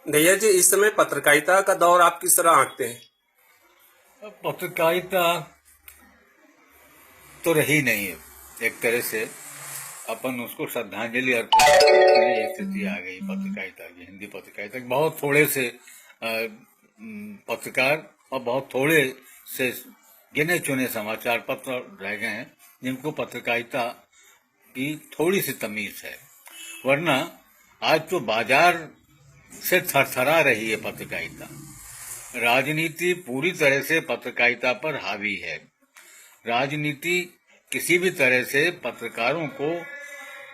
नैयर जी, इस समय पत्रकारिता का दौर आप किस तरह आंकते हैं? पत्रकारिता तो रही नहीं है। एक तरह से अपन उसको श्रद्धांजलि अर्पित करने की एक स्थिति आ गई पत्रकारिता की, हिंदी पत्रकारिता की। बहुत थोड़े से पत्रकार और बहुत थोड़े से गिने चुने समाचार पत्र रह गए हैं जिनको पत्रकारिता की थोड़ी सी तमीज है। वरना आज तो बाजार से थरथरा रही है पत्रकारिता। राजनीति पूरी तरह से पत्रकारिता पर हावी है। राजनीति किसी भी तरह से पत्रकारों को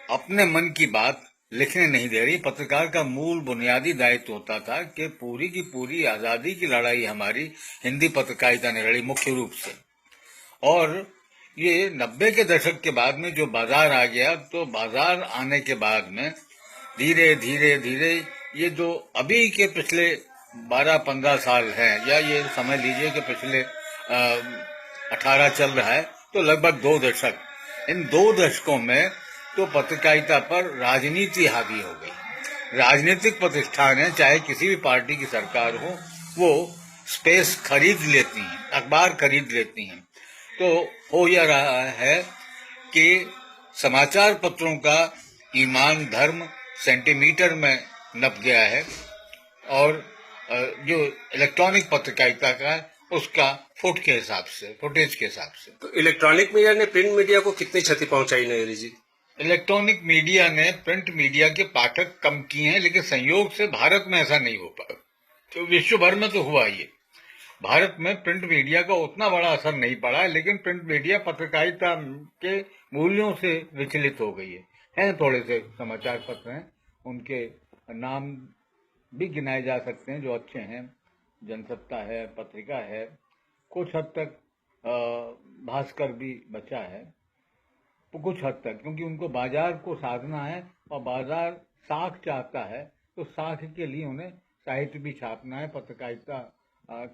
अपने मन की बात लिखने नहीं दे रही। पत्रकार का मूल बुनियादी दायित्व होता था कि पूरी की पूरी आजादी की लड़ाई हमारी हिंदी पत्रकारिता ने लड़ी मुख्य रूप से। और ये 90 के दशक के बाद में जो बाजार आ गया, तो बाजार आने के बाद में धीरे धीरे धीरे ये जो अभी के पिछले 12-15 साल हैं, या ये समझ लीजिए कि पिछले 18 चल रहा है, तो लगभग 2 दशक, इन 2 दशकों में तो पत्रकारिता पर राजनीति हावी हो गई। राजनीतिक प्रतिष्ठान है, चाहे किसी भी पार्टी की सरकार वो स्पेस खरीद लेती हैं, अखबार खरीद लेती हैं। तो हो यह रहा है कि समाचार पत्रों का ईमान धर्म सेंटीमीटर में नप गया है, और जो इलेक्ट्रॉनिक पत्रकारिता का है उसका फुटेज के हिसाब से। तो इलेक्ट्रॉनिक मीडिया ने प्रिंट मीडिया को कितनी क्षति पहुंचाई नैयर जी? इलेक्ट्रॉनिक मीडिया ने प्रिंट मीडिया के पाठक कम किए हैं, लेकिन संयोग से भारत में ऐसा नहीं हो पाया। तो विश्व भर में तो हुआ ये। भारत में प्रिंट मीडिया का उतना बड़ा असर नहीं पड़ा है, लेकिन प्रिंट मीडिया पत्रकारिता के मूल्यों से विचलित हो गई है। थोड़े से समाचार पत्र हैं, उनके नाम भी गिनाए जा सकते हैं जो अच्छे हैं। जनसत्ता है, पत्रिका है, कुछ हद तक भास्कर भी बचा है, तो कुछ हद तक, क्योंकि उनको बाजार को साधना है और बाजार साख चाहता है, तो साख के लिए उन्हें साहित्य भी छापना है, पत्रकारिता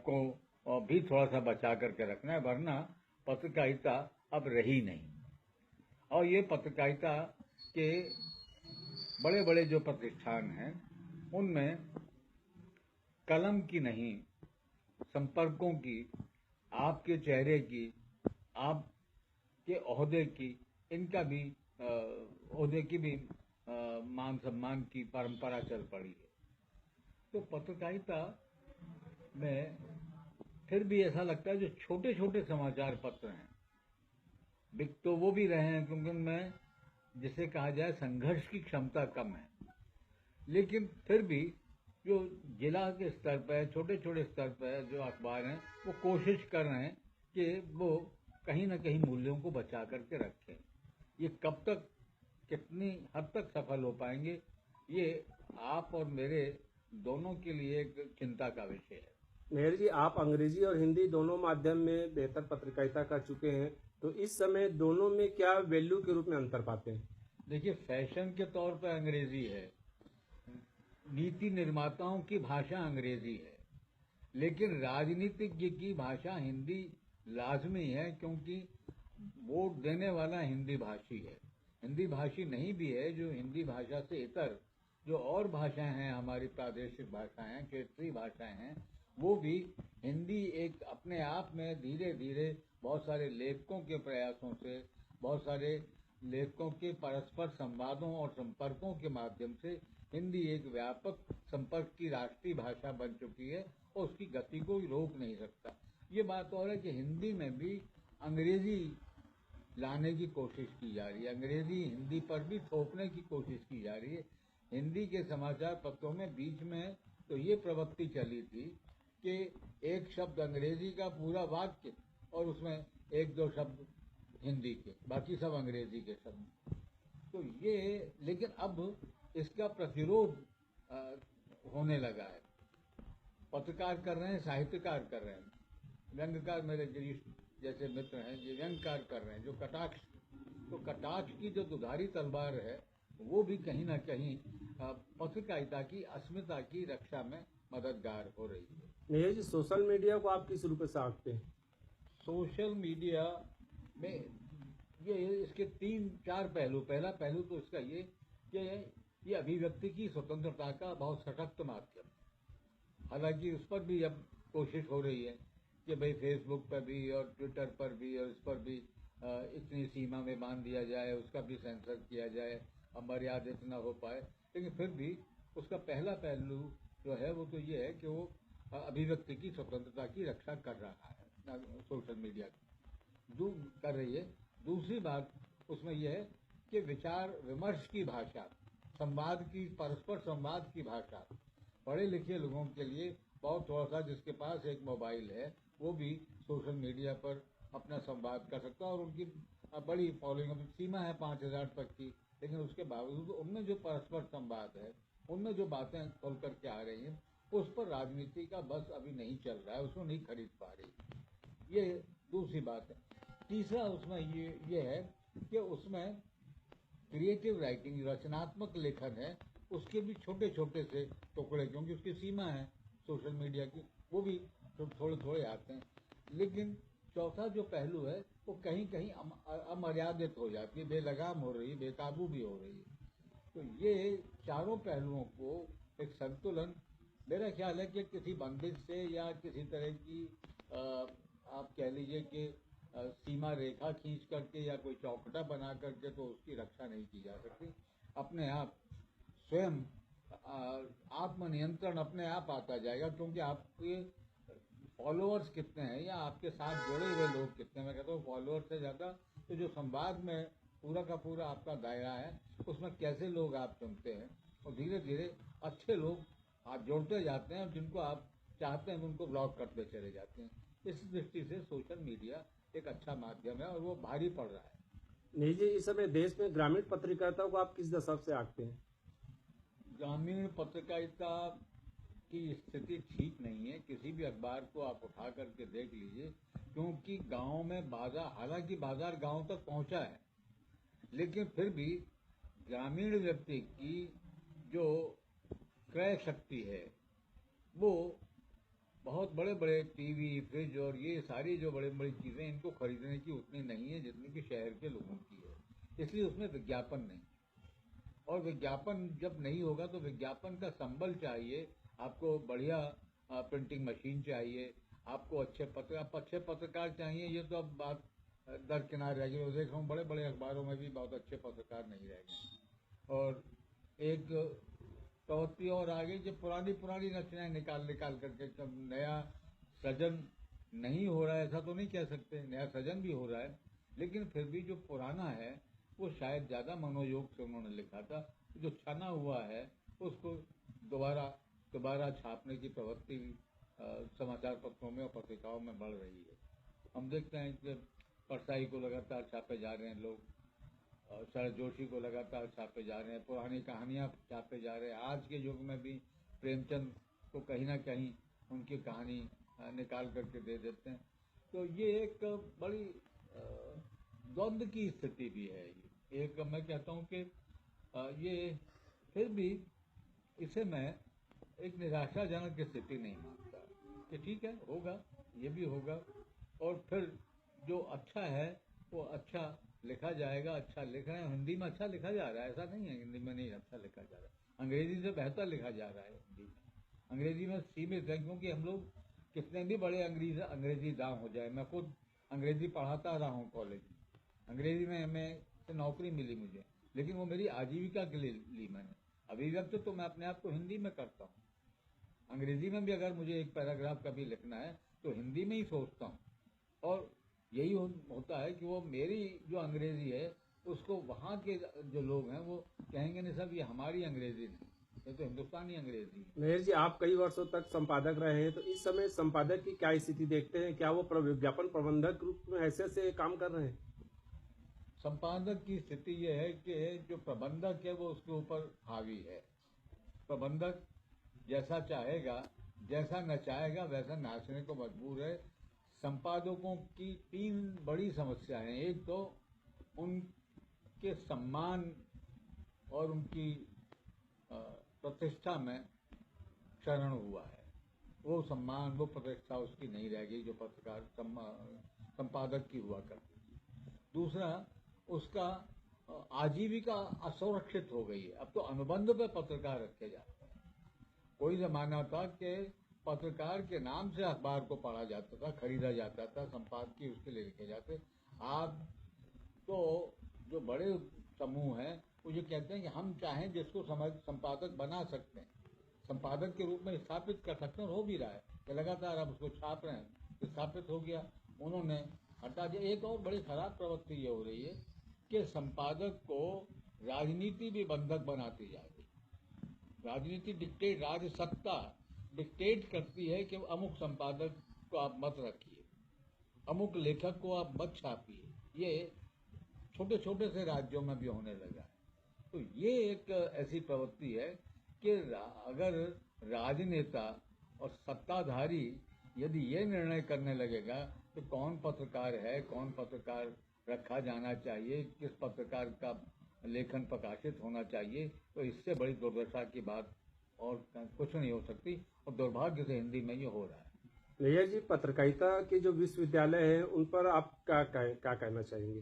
को भी थोड़ा सा बचा करके रखना है, वरना पत्रकारिता अब रही नहीं। और ये पत्रकारिता के बड़े बड़े जो प्रतिष्ठान हैं उनमें कलम की नहीं, संपर्कों की, आपके चेहरे की, आपके ओहदे की, इनका भी ओहदे की भी मान सम्मान की परंपरा चल पड़ी है। तो पत्रकारिता में फिर भी ऐसा लगता है जो छोटे छोटे समाचार पत्र हैं, बिक तो वो भी रहे हैं, क्योंकि उनमें जिसे कहा जाए संघर्ष की क्षमता कम है, लेकिन फिर भी जो जिला के स्तर पर, छोटे छोटे स्तर पर जो अखबार हैं, वो कोशिश कर रहे हैं कि वो कहीं ना कहीं मूल्यों को बचा करके रखें। ये कब तक, कितनी हद तक सफल हो पाएंगे, ये आप और मेरे दोनों के लिए एक चिंता का विषय है। नैयर जी, आप अंग्रेजी और हिंदी दोनों माध्यम में बेहतर पत्रकारिता कर चुके हैं, तो इस समय दोनों में क्या वैल्यू के रूप में अंतर पाते हैं? देखिए, फैशन के तौर पर अंग्रेजी है, नीति निर्माताओं की भाषा अंग्रेजी है, लेकिन राजनीतिज्ञ की भाषा हिंदी लाजमी है, क्योंकि वोट देने वाला हिंदी भाषी है। हिंदी भाषी नहीं भी है जो हिंदी भाषा से इतर जो और भाषाएं हैं, हमारी प्रादेशिक भाषाएं, क्षेत्रीय भाषाएं हैं, वो भी हिंदी एक अपने आप में धीरे धीरे बहुत सारे लेखकों के प्रयासों से, बहुत सारे लेखकों के परस्पर संवादों और संपर्कों के माध्यम से हिंदी एक व्यापक संपर्क की राष्ट्रीय भाषा बन चुकी है, और उसकी गति को रोक नहीं सकता। ये बात और है कि हिंदी में भी अंग्रेजी लाने की कोशिश की जा रही है, अंग्रेजी हिंदी पर भी थोपने की कोशिश की जा रही है। हिंदी के समाचार पत्रों में बीच में तो ये प्रवृत्ति चली थी कि एक शब्द अंग्रेजी का पूरा वाक्य और उसमें एक दो शब्द हिंदी के, बाकी सब अंग्रेजी के शब्द। तो ये, लेकिन अब इसका प्रतिरोध होने लगा है। पत्रकार कर रहे हैं, साहित्यकार कर रहे हैं, व्यंग्यकार मेरे गिरीश जैसे मित्र हैं, ये व्यंग्यकार कर रहे हैं जो कटाक्ष, तो कटाक्ष की जो दुधारी तलवार है वो भी कहीं ना कहीं पत्रकारिता की अस्मिता की रक्षा में मददगार हो रही है। नैयर जी, सोशल मीडिया को आप किस रूप से आंकते हैं? सोशल मीडिया में ये इसके 3-4 पहलू। पहला पहलू तो इसका ये कि ये अभिव्यक्ति की स्वतंत्रता का बहुत सशक्त माध्यम है। हालांकि उस पर भी अब कोशिश हो रही है कि भाई फेसबुक पर भी और ट्विटर पर भी और इस पर भी इतनी सीमा में बांध दिया जाए, उसका भी सेंसर किया जाए, अमर्यादित न हो पाए। लेकिन फिर भी उसका पहला पहलू जो है वो तो ये है कि वो अभिव्यक्ति की स्वतंत्रता की रक्षा कर रहा है, सोशल मीडिया कर रही है। दूसरी बात उसमें यह है कि विचार विमर्श की भाषा, संवाद की, परस्पर संवाद की भाषा पढ़े लिखे लोगों के लिए बहुत थोड़ा सा, जिसके पास एक मोबाइल है वो भी सोशल मीडिया पर अपना संवाद कर सकता है। और उनकी बड़ी फॉलोइंग, सीमा है 5,000 तक की, लेकिन उसके बावजूद उनमें जो परस्पर संवाद है, उनमें जो बातें खोल करके आ रही हैं, उस पर राजनीति का बस अभी नहीं चल रहा है, उसको नहीं खरीद पा रही। ये दूसरी बात है। तीसरा उसमें ये है कि उसमें क्रिएटिव राइटिंग, रचनात्मक लेखन है, उसके भी छोटे छोटे से टुकड़े, क्योंकि उसकी सीमा है सोशल मीडिया की, वो भी थोड़े थोड़े आते हैं। लेकिन चौथा जो पहलू है वो कहीं कहीं अमर्यादित हो जाती है, बेलगाम हो रही है, बेकाबू भी हो रही है। तो ये चारों पहलुओं को एक संतुलन, मेरा ख्याल है कि किसी बंदिश से या किसी तरह की आप कह लीजिए कि सीमा रेखा खींच करके या कोई चौकटा बना करके तो उसकी रक्षा नहीं की जा सकती। अपने आप स्वयं आत्मनियंत्रण अपने आप आता जाएगा, क्योंकि आपके फॉलोअर्स कितने हैं या आपके साथ जुड़े हुए लोग कितने हैं, मैं कहता हूँ फॉलोअर्स से ज़्यादा तो जो संवाद में पूरा का पूरा आपका दायरा है, उसमें कैसे लोग आप चुनते हैं, और धीरे धीरे अच्छे लोग आप जोड़ते जाते हैं और जिनको आप चाहते हैं उनको ब्लॉक करते चले जाते हैं। इस दृष्टि से सोशल मीडिया एक अच्छा माध्यम है और वो भारी पड़ रहा है। नहीं जी, इस समय देश में ग्रामीण पत्रकारिता को आप किस दशक से आंकते हैं? ग्रामीण पत्रकारिता की स्थिति ठीक नहीं है। किसी भी अखबार को आप उठा करके देख लीजिए, क्योंकि गांव में बाजार, हालांकि बाजार गांव तक पहुंचा है, लेकिन फिर भी ग्रामीण व्यक्ति की जो क्रय शक्ति है वो बहुत बड़े बड़े टीवी, फ्रिज और ये सारी जो बड़ी बड़ी चीजें इनको खरीदने की उतनी नहीं है जितनी कि शहर के लोगों की है। इसलिए उसमें विज्ञापन नहीं, और विज्ञापन जब नहीं होगा तो विज्ञापन का संबल चाहिए। आपको बढ़िया प्रिंटिंग मशीन चाहिए, आपको अच्छे पत्रकार चाहिए। ये तो अब बात दरकिनार रह गई। देख रहा हूँ बड़े बड़े अखबारों में भी बहुत अच्छे पत्रकार नहीं रह गए। और एक प्रवृत्ति और आ गई, जब पुरानी रचनाएं निकाल करके, जब नया सृजन नहीं हो रहा है, ऐसा तो नहीं कह सकते, नया सृजन भी हो रहा है, लेकिन फिर भी जो पुराना है वो शायद ज्यादा मनोयोग से उन्होंने लिखा था। जो छना हुआ है उसको दोबारा छापने की प्रवृत्ति समाचार पत्रों में और पत्रिकाओं में बढ़ रही है। हम देखते हैं कि परसाई को लगातार छापे जा रहे हैं लोग, शरद जोशी को लगातार छापे जा रहे हैं, पुरानी कहानियां छापे जा रहे हैं। आज के युग में भी प्रेमचंद को कहीं ना कहीं उनकी कहानी निकाल करके दे देते हैं। तो ये एक बड़ी द्वंद्व की स्थिति भी है। एक मैं कहता हूँ कि ये फिर भी इसे मैं एक निराशाजनक स्थिति नहीं मानता कि ठीक है, होगा, ये भी होगा, और फिर जो अच्छा है वो अच्छा लिखा जाएगा। अच्छा लिख रहे हैं, हिंदी में अच्छा लिखा जा रहा है, ऐसा नहीं है हिंदी में नहीं अच्छा लिखा जा रहा है, अंग्रेजी से बेहतर लिखा जा रहा है हिंदी में। अंग्रेजी में सीमित है, क्योंकि हम लोग कितने भी बड़े अंग्रेजी दाम हो जाए, मैं खुद अंग्रेजी पढ़ाता रहा हूँ कॉलेज में, अंग्रेजी में हमें से नौकरी मिली मुझे, लेकिन वो मेरी आजीविका के लिए ली मैंने। अभिव्यक्त तो मैं अपने आप को हिंदी में करता हूँ, अंग्रेजी में भी अगर मुझे एक पैराग्राफ कभी लिखना है तो हिंदी में ही सोचता हूँ। और यही होता है कि वो मेरी जो अंग्रेजी है उसको वहाँ के जो लोग हैं वो कहेंगे नहीं साहब ये हमारी अंग्रेजी नहीं, ये तो हिंदुस्तानी अंग्रेजी है। मेहर जी, आप कई वर्षों तक संपादक रहे हैं, तो इस समय संपादक की क्या स्थिति देखते हैं? क्या वो विज्ञापन प्रबंधक रूप में हैसियत से काम कर रहे हैं? संपादक की स्थिति ये है कि जो प्रबंधक है वो उसके ऊपर हावी है। प्रबंधक जैसा चाहेगा, जैसा नचाएगा वैसा नाचने को मजबूर है। संपादकों की तीन बड़ी समस्याएं हैं। एक तो उनके सम्मान और उनकी प्रतिष्ठा में क्षरण हुआ है, वो सम्मान वो प्रतिष्ठा उसकी नहीं रह गई जो पत्रकार संपादक की हुआ करती थी। दूसरा, उसका आजीविका असुरक्षित हो गई है। अब तो अनुबंध पे पत्रकार रखे जाते हैं। कोई जमाना था कि पत्रकार के नाम से अखबार को पढ़ा जाता था, खरीदा जाता था, संपादकीय उसके लिए लिखे जाते। आप तो जो बड़े समूह हैं वो ये कहते हैं कि हम चाहें जिसको संपादक बना सकते हैं, संपादक के रूप में स्थापित कर सकते हैं, और हो भी रहा है कि लगातार आप उसको छाप रहे हैं, स्थापित हो गया, उन्होंने हटा दिया। एक और बड़ी खराब प्रवृत्ति ये हो रही है कि संपादक को राजनीति भी बंधक बनाती जा रही है। राजनीति डिक्टेट, राज सत्ता डिक्टेट करती है कि अमुक संपादक को आप मत रखिए, अमुक लेखक को आप मत छापिए। ये छोटे छोटे से राज्यों में भी होने लगा है। तो ये एक ऐसी प्रवृत्ति है कि अगर राजनेता और सत्ताधारी यदि ये निर्णय करने लगेगा कि कौन पत्रकार है, कौन पत्रकार रखा जाना चाहिए, किस पत्रकार का लेखन प्रकाशित होना चाहिए, तो इससे बड़ी दुर्दशा की बात और कुछ नहीं हो सकती। और दुर्भाग्य से हिंदी में ये हो रहा है। नैयर जी, पत्रकारिता के जो विश्वविद्यालय हैं उन पर आप क्या कहना चाहेंगे?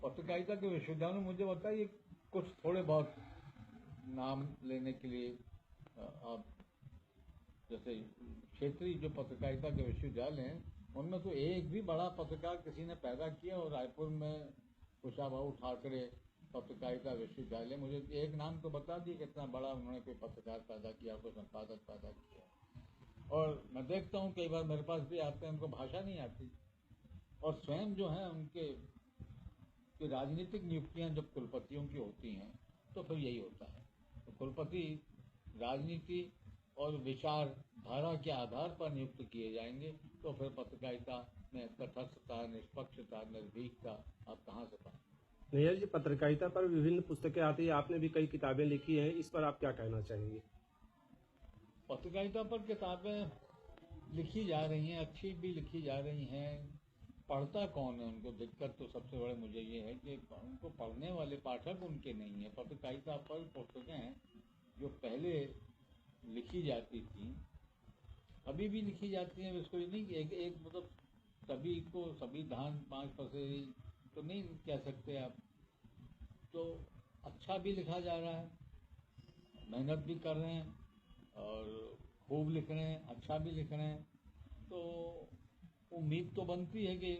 पत्रकारिता के विश्वविद्यालय में मुझे बताइए, कुछ थोड़े बहुत नाम लेने के लिए आप, जैसे क्षेत्रीय जो पत्रकारिता के विश्वविद्यालय हैं उनमें तो एक भी बड़ा पत्रकार किसी ने पैदा किया, और रायपुर में कुशाभाऊ ठाकरे पत्रकारिता विश्वविद्यालय, मुझे एक नाम तो बता दिए कितना बड़ा उन्होंने कोई पत्रकार पैदा किया, कोई संपादक पैदा किया। और मैं देखता हूँ कई बार मेरे पास भी आते हैं, उनको भाषा नहीं आती, और स्वयं जो है उनके राजनीतिक नियुक्तियां जब कुलपतियों की होती हैं तो फिर यही होता है। तो कुलपति राजनीति और विचारधारा के आधार पर नियुक्त किए जाएंगे, तो फिर पत्रकारिता में तटस्थता, निष्पक्षता, निर्भीकता आप कहाँ से पाएंगे? नैयर जी, पत्रकारिता पर विभिन्न पुस्तकें आती है, आपने भी कई किताबें लिखी हैं, इस पर आप क्या कहना चाहेंगे? पत्रकारिता पर किताबें लिखी जा रही हैं, अच्छी भी लिखी जा रही हैं। पढ़ता कौन है? उनको दिक्कत तो सबसे बड़े मुझे ये है कि उनको पढ़ने वाले पाठक उनके नहीं है। पत्रकारिता पर पुस्तकें जो पहले लिखी जाती थी अभी भी लिखी जाती हैं, इसको नहीं कि एक मतलब सभी को सभी धान 5 पसेरी तो नहीं कह सकते आप। तो अच्छा भी लिखा जा रहा है, मेहनत भी कर रहे हैं और खूब लिख रहे हैं, अच्छा भी लिख रहे हैं। तो उम्मीद तो बनती है कि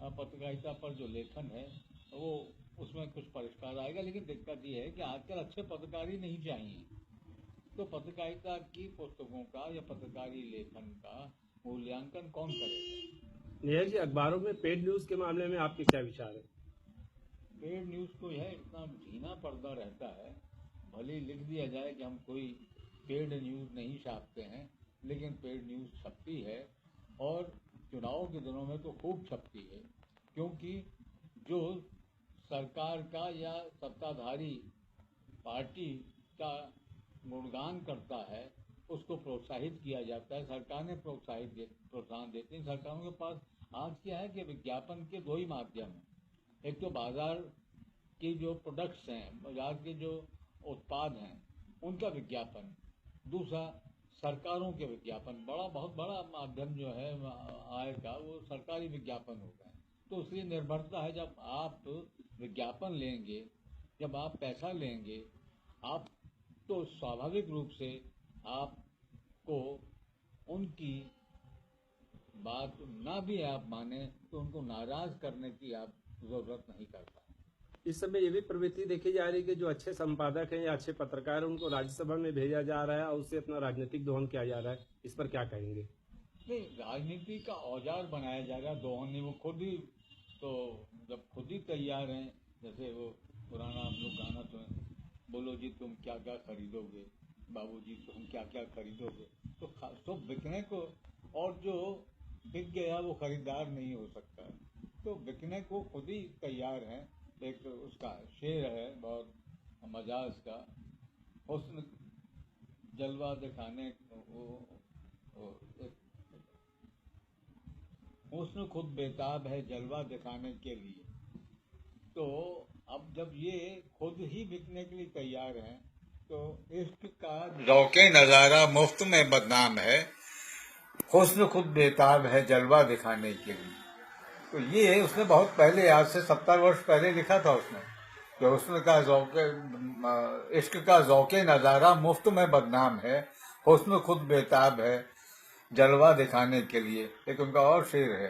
पत्रकारिता पर जो लेखन है वो उसमें कुछ परिष्कार आएगा। लेकिन दिक्कत ये है कि आजकल अच्छे पत्रकार ही नहीं चाहिए, तो पत्रकारिता की पुस्तकों का या पत्रकारी लेखन का मूल्यांकन कौन करेगा? नैयर जी, अखबारों में पेड न्यूज के मामले में आपके क्या विचार है? पेड न्यूज को यह इतना धीना पर्दा रहता है, भले लिख दिया जाए कि हम कोई पेड न्यूज नहीं छापते हैं, लेकिन पेड न्यूज छपती है, और चुनाव के दिनों में तो खूब छपती है, क्योंकि जो सरकार का या सत्ताधारी पार्टी का गुणगान करता है उसको प्रोत्साहित किया जाता है। सरकार ने प्रोत्साहन देती है। सरकारों के पास आज क्या है कि विज्ञापन के दो ही माध्यम हैं, एक तो बाजार की जो प्रोडक्ट्स हैं, बाजार के जो उत्पाद हैं उनका विज्ञापन, दूसरा सरकारों के विज्ञापन। बहुत बड़ा माध्यम जो है आय का वो सरकारी विज्ञापन हो गए। तो इसलिए निर्भरता है, जब आप विज्ञापन लेंगे, जब आप पैसा लेंगे, आप तो स्वाभाविक रूप से आपको उनकी बात ना भी आप माने तो उनको नाराज करने की आप जरूरत नहीं करता। इस समय ये भी प्रवृत्ति देखी जा रही है कि जो अच्छे संपादक हैं या अच्छे पत्रकार हैं उनको राज्यसभा में भेजा जा रहा है और उससे अपना राजनीतिक दोहन किया जा रहा है, इस पर क्या कहेंगे? नहीं, राजनीति का औजार बनाया जा रहा है दोहन नहीं, वो खुद ही तो जब खुद ही तैयार हैं, जैसे वो पुराना हम लोग गाना सुने, बोलो जी तुम क्या क्या खरीदोगे, बाबूजी तुम क्या क्या खरीदोगे, तो बिकने को, और जो बिक गया वो खरीदार नहीं हो सकता, तो बिकने को खुद ही तैयार हैं। एक उसका शेर है बहुत मजाज का, हुस्न जलवा दिखाने, हुस्न खुद बेताब है जलवा दिखाने के लिए। तो अब जब ये खुद ही बिकने के लिए तैयार हैं, तो इश्क का ज़ौक़े नज़ारा मुफ्त में बदनाम है, हुस्न खुद बेताब है जलवा दिखाने के लिए। तो ये उसने बहुत पहले, आज से 70 वर्ष पहले लिखा था उसने, कि हुस्न का ज़ौक़े, इश्क का ज़ौक़े नज़ारा मुफ्त में बदनाम है, हुस्न खुद बेताब है जलवा दिखाने के लिए। एक उनका और शेर है,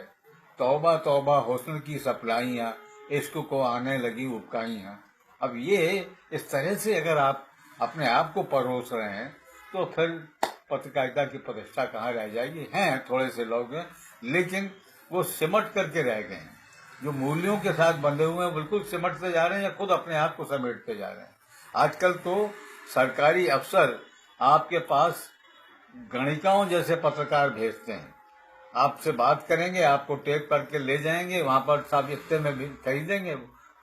तौबा तौबा हुस्न की सप्लाइयाँ, इश्क को आने लगी उबकाइयाँ। अब ये इस तरह से अगर आप अपने आप को परोस रहे हैं तो फिर पत्रकारिता की प्रतिष्ठा कहाँ रह जाएगी। हैं थोड़े से लोग हैं, लेकिन वो सिमट करके रह गए हैं। जो मूल्यों के साथ बंधे हुए हैं बिल्कुल सिमटते जा रहे हैं या खुद अपने आप को समेटते जा रहे हैं। आजकल तो सरकारी अफसर आपके पास गणिकाओं जैसे पत्रकार भेजते हैं, आपसे बात करेंगे, आपको टेप करके ले जाएंगे, वहां पर साहब इतने में भी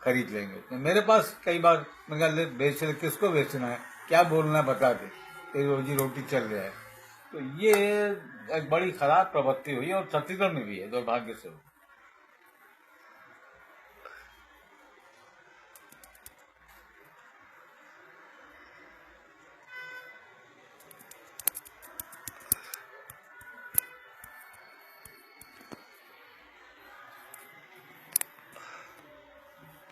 खरीद लेंगे। तो मेरे पास कई बार मैंने बेच किसको बेचना है, क्या बोलना है बता दे, तेरी रोजी रोटी चल रहा है। तो ये एक बड़ी खराब प्रवृत्ति हुई है और छत्तीसगढ़ में भी है, दुर्भाग्य से।